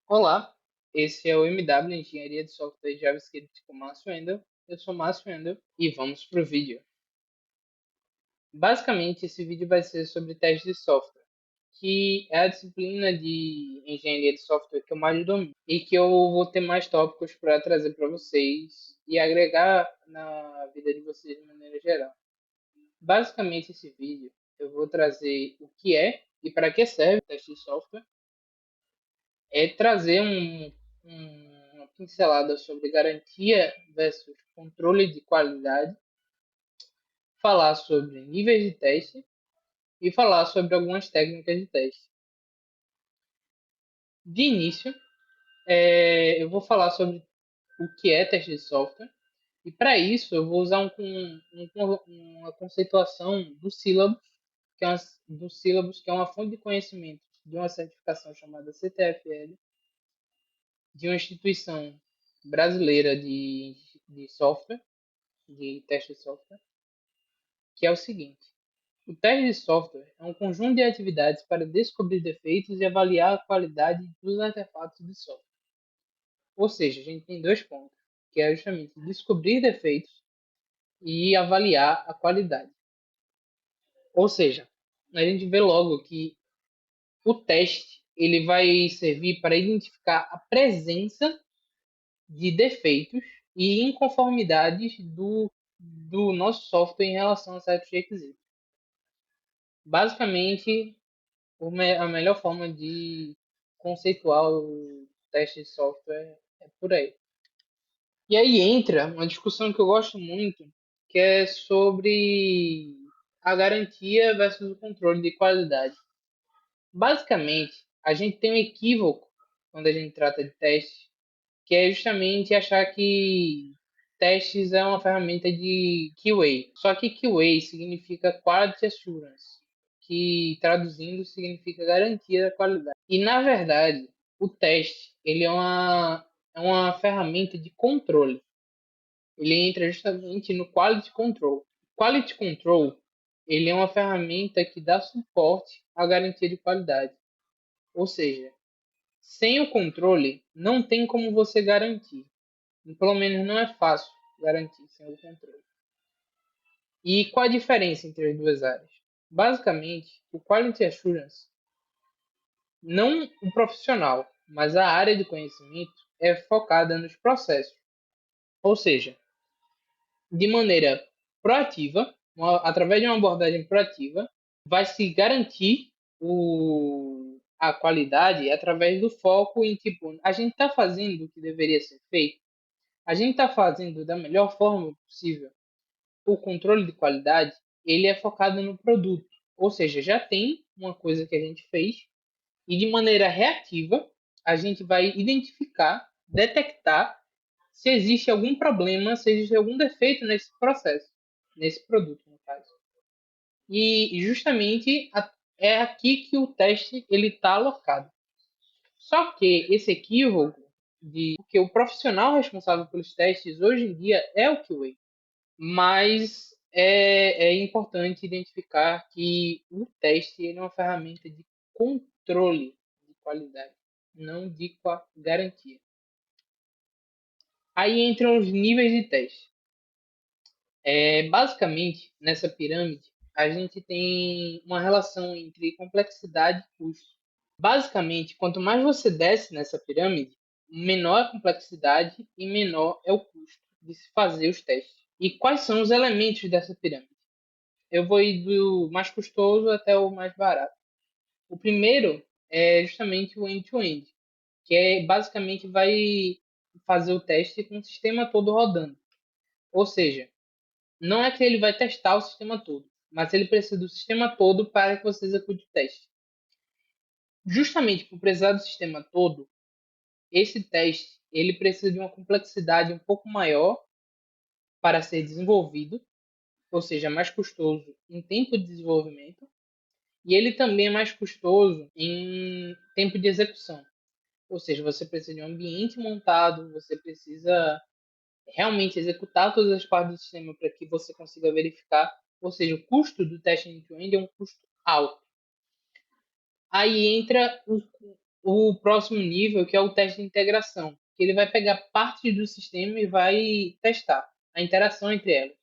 Olá, esse é o MW Engenharia de Software e JavaScript com Márcio Wendel. Eu sou Márcio Wendel e vamos para o vídeo. Basicamente, esse vídeo vai ser sobre teste de software, que é a disciplina de engenharia de software que eu mais domino e que eu vou ter mais tópicos para trazer para vocês e agregar na vida de vocês de maneira geral. Basicamente, esse vídeo eu vou trazer o que é e para que serve o teste de software, é trazer uma pincelada sobre garantia versus controle de qualidade, falar sobre níveis de teste e falar sobre algumas técnicas de teste. De início, eu vou falar sobre o que é teste de software e para isso eu vou usar uma conceituação do sílabus, que é uma fonte de conhecimento de uma certificação chamada CTFL, de uma instituição brasileira de software, de teste de software, que é o seguinte: o teste de software é um conjunto de atividades para descobrir defeitos e avaliar a qualidade dos artefatos de software. Ou seja, a gente tem dois pontos, que é justamente descobrir defeitos e avaliar a qualidade. Ou seja, a gente vê logo que o teste ele vai servir para identificar a presença de defeitos e inconformidades do nosso software em relação a certos requisitos. Basicamente, a melhor forma de conceituar o teste de software é por aí. E aí entra uma discussão que eu gosto muito, que é sobre a garantia versus o controle de qualidade. Basicamente, a gente tem um equívoco quando a gente trata de teste, que é justamente achar que testes é uma ferramenta de QA. Só que QA significa Quality Assurance, que traduzindo significa garantia da qualidade. E na verdade, o teste ele é uma ferramenta de controle. Ele entra justamente no Quality Control. Quality Control ele é uma ferramenta que dá suporte à garantia de qualidade. Ou seja, sem o controle, não tem como você garantir. Pelo menos não é fácil garantir sem o controle. E qual a diferença entre as duas áreas? Basicamente, o Quality Assurance, não o profissional, mas a área de conhecimento é focada nos processos. Ou seja, de maneira proativa, através de uma abordagem proativa, vai se garantir a qualidade através do foco em tipo, a gente está fazendo o que deveria ser feito, a gente está fazendo da melhor forma possível. O controle de qualidade ele é focado no produto, ou seja, já tem uma coisa que a gente fez e de maneira reativa a gente vai identificar, detectar se existe algum problema, se existe algum defeito nesse processo, nesse produto, no caso. E justamente é aqui que o teste ele está alocado. Só que esse equívoco de que o profissional responsável pelos testes hoje em dia é o QA, mas é importante identificar que o teste ele é uma ferramenta de controle de qualidade, não de garantia. Aí entram os níveis de teste. Basicamente, nessa pirâmide, a gente tem uma relação entre complexidade e custo. Basicamente, quanto mais você desce nessa pirâmide, menor a complexidade e menor é o custo de se fazer os testes. E quais são os elementos dessa pirâmide? Eu vou ir do mais custoso até o mais barato. O primeiro é justamente o end-to-end, que basicamente vai fazer o teste com o sistema todo rodando. Ou seja, não é que ele vai testar o sistema todo, mas ele precisa do sistema todo para que você execute o teste. Justamente por precisar do sistema todo, esse teste ele precisa de uma complexidade um pouco maior para ser desenvolvido, ou seja, mais custoso em tempo de desenvolvimento, e ele também é mais custoso em tempo de execução. Ou seja, você precisa de um ambiente montado, você precisa realmente executar todas as partes do sistema para que você consiga verificar. Ou seja, o custo do teste end-to-end é um custo alto. Aí entra o próximo nível, que é o teste de integração, que ele vai pegar partes do sistema e vai testar a interação entre elas.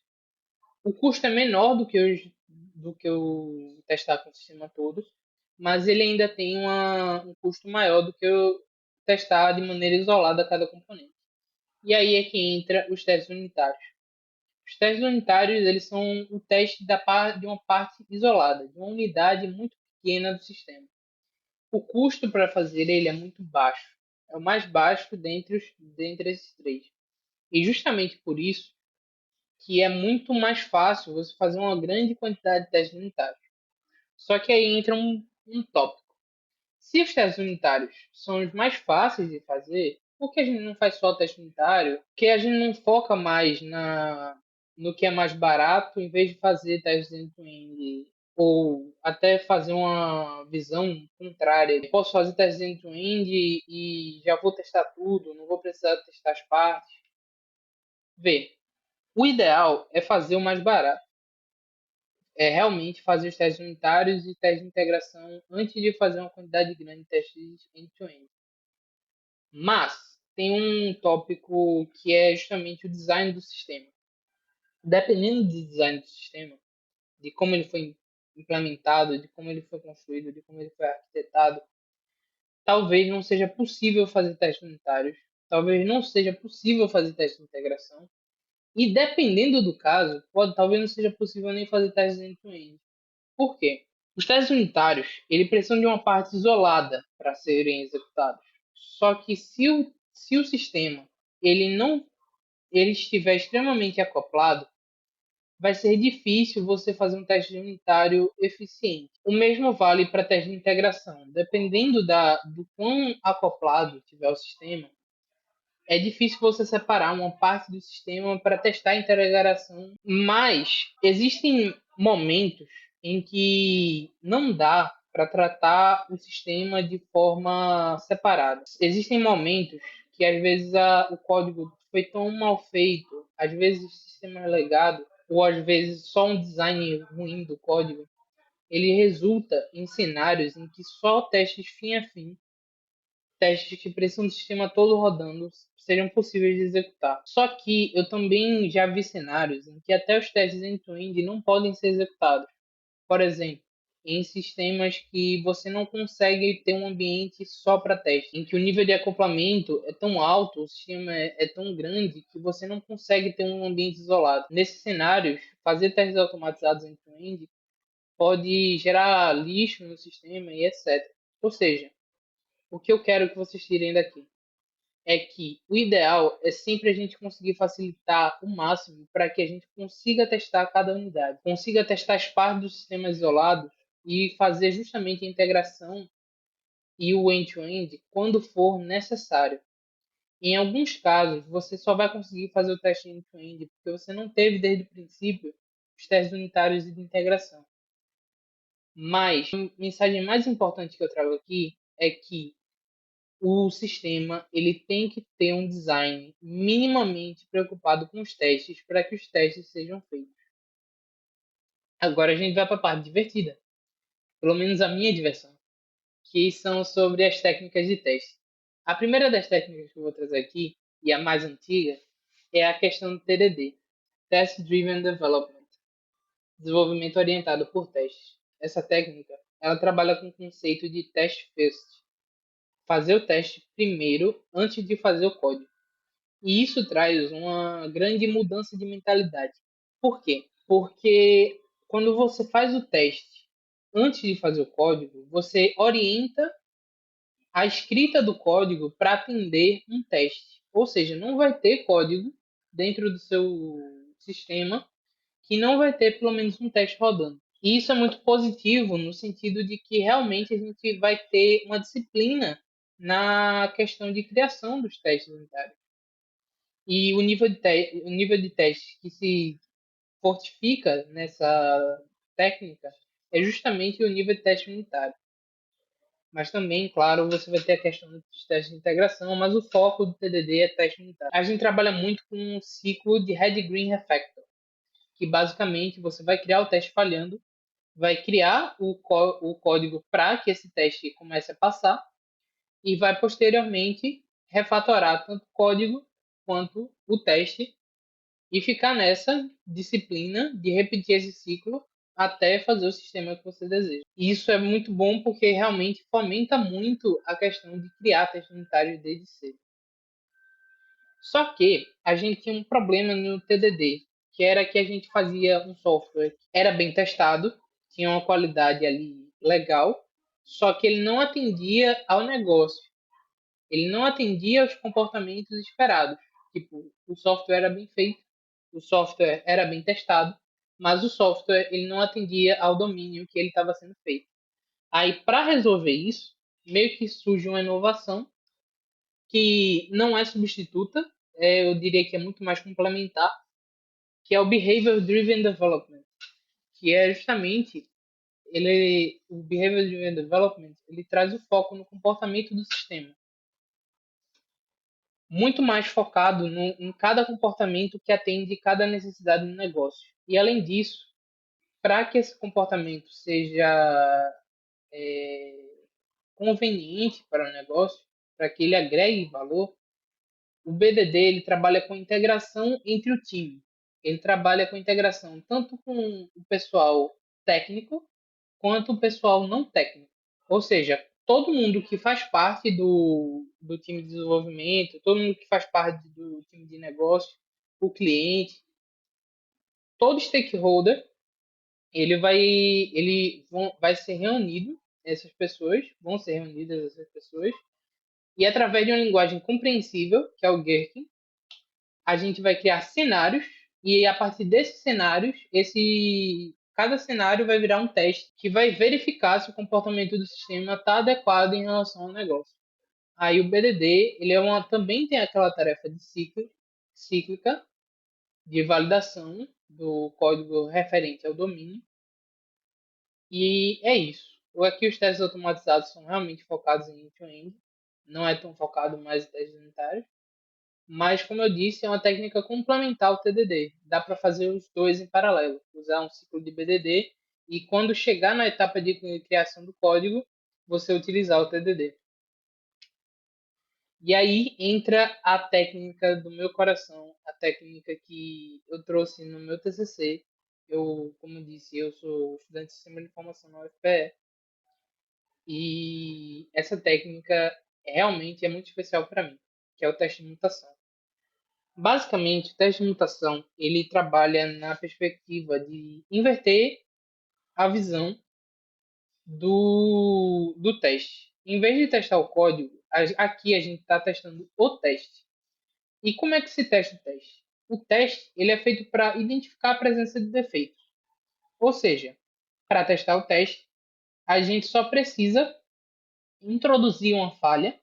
O custo é menor do que o testar com o sistema todo, mas ele ainda tem um custo maior do que o testar de maneira isolada cada componente. E aí é que entra os testes unitários. Os testes unitários eles são o teste de uma parte isolada, de uma unidade muito pequena do sistema. O custo para fazer ele é muito baixo. É o mais baixo dentre esses três. E justamente por isso que é muito mais fácil você fazer uma grande quantidade de testes unitários. Só que aí entra um tópico. Se os testes unitários são os mais fáceis de fazer, por que a gente não faz só o teste unitário? Por que a gente não foca mais no que é mais barato, em vez de fazer testes end-to-end? Ou até fazer uma visão contrária. Eu posso fazer testes end-to-end e já vou testar tudo, não vou precisar testar as partes. Vê, o ideal é fazer o mais barato. É realmente fazer os testes unitários e testes de integração antes de fazer uma quantidade grande de testes end-to-end. Mas tem um tópico que é justamente o design do sistema. Dependendo do design do sistema, de como ele foi implementado, de como ele foi construído, de como ele foi arquitetado, talvez não seja possível fazer testes unitários, talvez não seja possível fazer testes de integração, e dependendo do caso, talvez não seja possível nem fazer testes end-to-end. Por quê? Os testes unitários, ele precisam de uma parte isolada para serem executados. Só que se o sistema ele não ele estiver extremamente acoplado, vai ser difícil você fazer um teste unitário eficiente. O mesmo vale para teste de integração. Dependendo do quão acoplado tiver o sistema, é difícil você separar uma parte do sistema para testar a integração, mas existem momentos em que não dá para tratar o sistema de forma separada. Existem momentos que às vezes o código foi tão mal feito, às vezes o sistema é legado, ou às vezes só um design ruim do código, ele resulta em cenários em que só testes fim a fim, testes que precisam do sistema todo rodando, seriam possíveis de executar. Só que eu também já vi cenários em que até os testes end-to-end não podem ser executados. Por exemplo, em sistemas que você não consegue ter um ambiente só para teste, em que o nível de acoplamento é tão alto, o sistema é tão grande que você não consegue ter um ambiente isolado. Nesses cenários, fazer testes automatizados end-to-end pode gerar lixo no sistema e etc. Ou seja, o que eu quero que vocês tirem daqui é que o ideal é sempre a gente conseguir facilitar o máximo para que a gente consiga testar cada unidade, consiga testar as partes do sistema isolado e fazer justamente a integração e o end-to-end quando for necessário. Em alguns casos, você só vai conseguir fazer o teste end-to-end porque você não teve desde o princípio os testes unitários e de integração. Mas a mensagem mais importante que eu trago aqui é que o sistema ele tem que ter um design minimamente preocupado com os testes para que os testes sejam feitos. Agora a gente vai para a parte divertida, pelo menos a minha diversão, que são sobre as técnicas de teste. A primeira das técnicas que eu vou trazer aqui, e a mais antiga, é a questão do TDD, Test Driven Development, desenvolvimento orientado por testes. Essa técnica, ela trabalha com o conceito de test first, fazer o teste primeiro antes de fazer o código. E isso traz uma grande mudança de mentalidade. Por quê? Porque quando você faz o teste antes de fazer o código, você orienta a escrita do código para atender um teste. Ou seja, não vai ter código dentro do seu sistema que não vai ter pelo menos um teste rodando. E isso é muito positivo no sentido de que realmente a gente vai ter uma disciplina na questão de criação dos testes unitários. E o nível de teste que se fortifica nessa técnica é justamente o nível de teste unitário. Mas também, claro, você vai ter a questão dos testes de integração, mas o foco do TDD é teste unitário. A gente trabalha muito com um ciclo de Red-Green Refactor, que basicamente você vai criar o teste falhando, vai criar o código para que esse teste comece a passar, e vai posteriormente refatorar tanto o código quanto o teste e ficar nessa disciplina de repetir esse ciclo até fazer o sistema que você deseja. E isso é muito bom porque realmente fomenta muito a questão de criar testes unitários desde cedo. Só que a gente tinha um problema no TDD, que era que a gente fazia um software que era bem testado, tinha uma qualidade ali legal, só que ele não atendia ao negócio. Ele não atendia aos comportamentos esperados. Tipo, o software era bem feito, o software era bem testado, mas o software ele não atendia ao domínio que ele estava sendo feito. Aí, para resolver isso, meio que surge uma inovação que não é substituta, eu diria que é muito mais complementar, que é o Behavior Driven Development, que é justamente o Behavior Driven Development, ele traz o foco no comportamento do sistema, muito mais focado em cada comportamento que atende cada necessidade do negócio. E além disso, para que esse comportamento seja conveniente para o negócio, para que ele agregue valor, o BDD ele trabalha com integração entre o time. Ele trabalha com integração tanto com o pessoal técnico quanto o pessoal não técnico. Ou seja, todo mundo que faz parte do time de desenvolvimento, todo mundo que faz parte do time de negócio, o cliente, todo stakeholder, vai ser reunido, essas pessoas, vão ser reunidas essas pessoas, e através de uma linguagem compreensível, que é o Gherkin, a gente vai criar cenários e a partir desses cenários, cada cenário vai virar um teste que vai verificar se o comportamento do sistema está adequado em relação ao negócio. Aí o BDD, também tem aquela tarefa de cíclica de validação do código referente ao domínio. E é isso. Aqui os testes automatizados são realmente focados em end-to-end, não é tão focado mais em testes unitários. Mas, como eu disse, é uma técnica complementar ao TDD. Dá para fazer os dois em paralelo. Usar um ciclo de BDD e, quando chegar na etapa de criação do código, você utilizar o TDD. E aí entra a técnica do meu coração, a técnica que eu trouxe no meu TCC. Como eu disse, eu sou estudante de Sistema de Informação na UFPE. E essa técnica realmente é muito especial para mim, que é o teste de mutação. Basicamente, o teste de mutação ele trabalha na perspectiva de inverter a visão do teste. Em vez de testar o código, aqui a gente está testando o teste. E como é que se testa o teste? O teste ele é feito para identificar a presença de defeitos. Ou seja, para testar o teste, a gente só precisa introduzir uma falha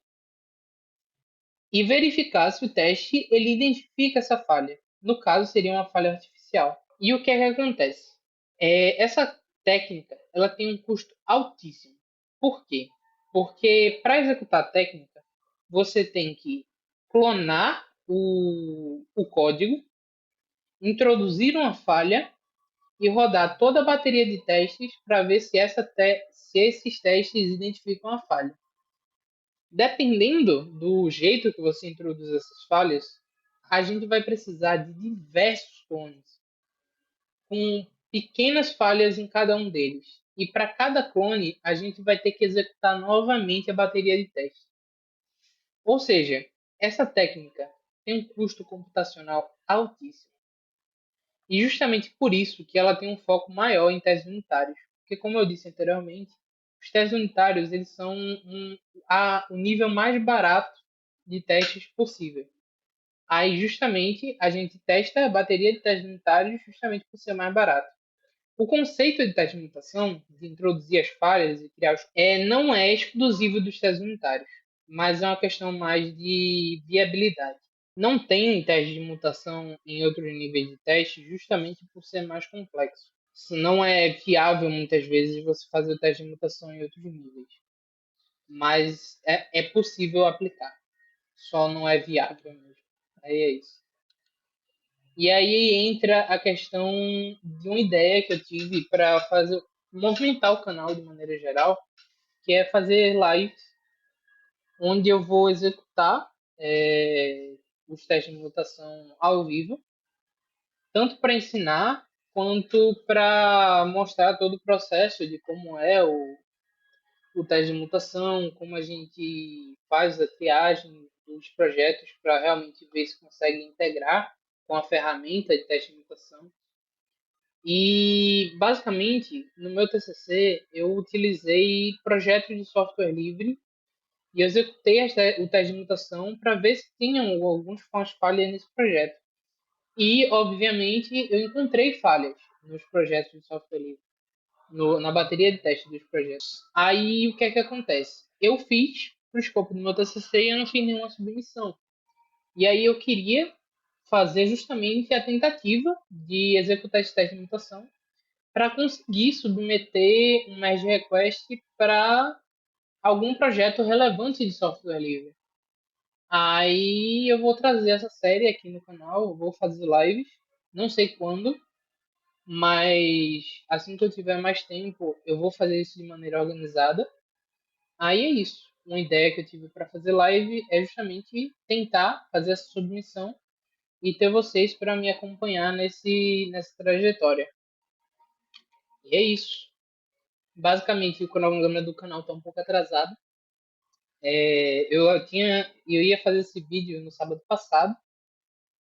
e verificar se o teste ele identifica essa falha. No caso, seria uma falha artificial. E o que é que acontece? Essa técnica ela tem um custo altíssimo. Por quê? Porque para executar a técnica, você tem que clonar o código, introduzir uma falha e rodar toda a bateria de testes para ver se esses testes identificam a falha. Dependendo do jeito que você introduz essas falhas, a gente vai precisar de diversos clones, com pequenas falhas em cada um deles. E para cada clone, a gente vai ter que executar novamente a bateria de teste. Ou seja, essa técnica tem um custo computacional altíssimo. E justamente por isso que ela tem um foco maior em testes unitários. Porque, como eu disse anteriormente, os testes unitários eles são o nível mais barato de testes possível. Aí, justamente, a gente testa a bateria de testes unitários justamente por ser mais barato. O conceito de teste de mutação, de introduzir as falhas e criar não é exclusivo dos testes unitários, mas é uma questão mais de viabilidade. Não tem teste de mutação em outros níveis de teste justamente por ser mais complexo. Isso não é viável muitas vezes você fazer o teste de mutação em outros níveis, mas é possível aplicar, só não é viável mesmo. Aí é isso. E aí entra a questão de uma ideia que eu tive para movimentar o canal de maneira geral, que é fazer lives onde eu vou executar os testes de mutação ao vivo, tanto para ensinar quanto para mostrar todo o processo de como é o teste de mutação, como a gente faz a triagem dos projetos para realmente ver se consegue integrar com a ferramenta de teste de mutação. E, basicamente, no meu TCC, eu utilizei projetos de software livre e executei o teste de mutação para ver se tinham alguns pontos falhas nesse projeto. E, obviamente, eu encontrei falhas nos projetos de software livre, na bateria de teste dos projetos. Aí, o que é que acontece? Eu fiz para o escopo do meu TCC e eu não fiz nenhuma submissão. E aí eu queria fazer justamente a tentativa de executar esse teste de mutação para conseguir submeter um merge request para algum projeto relevante de software livre. Aí eu vou trazer essa série aqui no canal, vou fazer lives, não sei quando, mas assim que eu tiver mais tempo, eu vou fazer isso de maneira organizada. Aí é isso. Uma ideia que eu tive para fazer live é justamente tentar fazer essa submissão e ter vocês para me acompanhar nessa trajetória. E é isso. Basicamente, o cronograma do canal está um pouco atrasado. Eu ia fazer esse vídeo no sábado passado,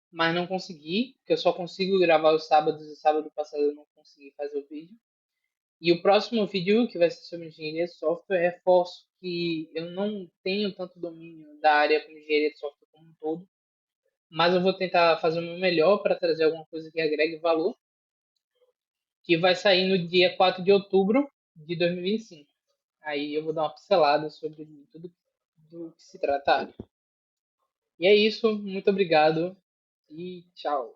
mas não consegui, porque eu só consigo gravar os sábados e sábado passado eu não consegui fazer o vídeo. E o próximo vídeo, que vai ser sobre engenharia de software, reforço que eu não tenho tanto domínio da área como engenharia de software como um todo, mas eu vou tentar fazer o meu melhor para trazer alguma coisa que agregue valor, que vai sair no dia 4 de outubro de 2025. Aí eu vou dar uma pincelada sobre tudo do que se trata a área. E é isso, muito obrigado e tchau.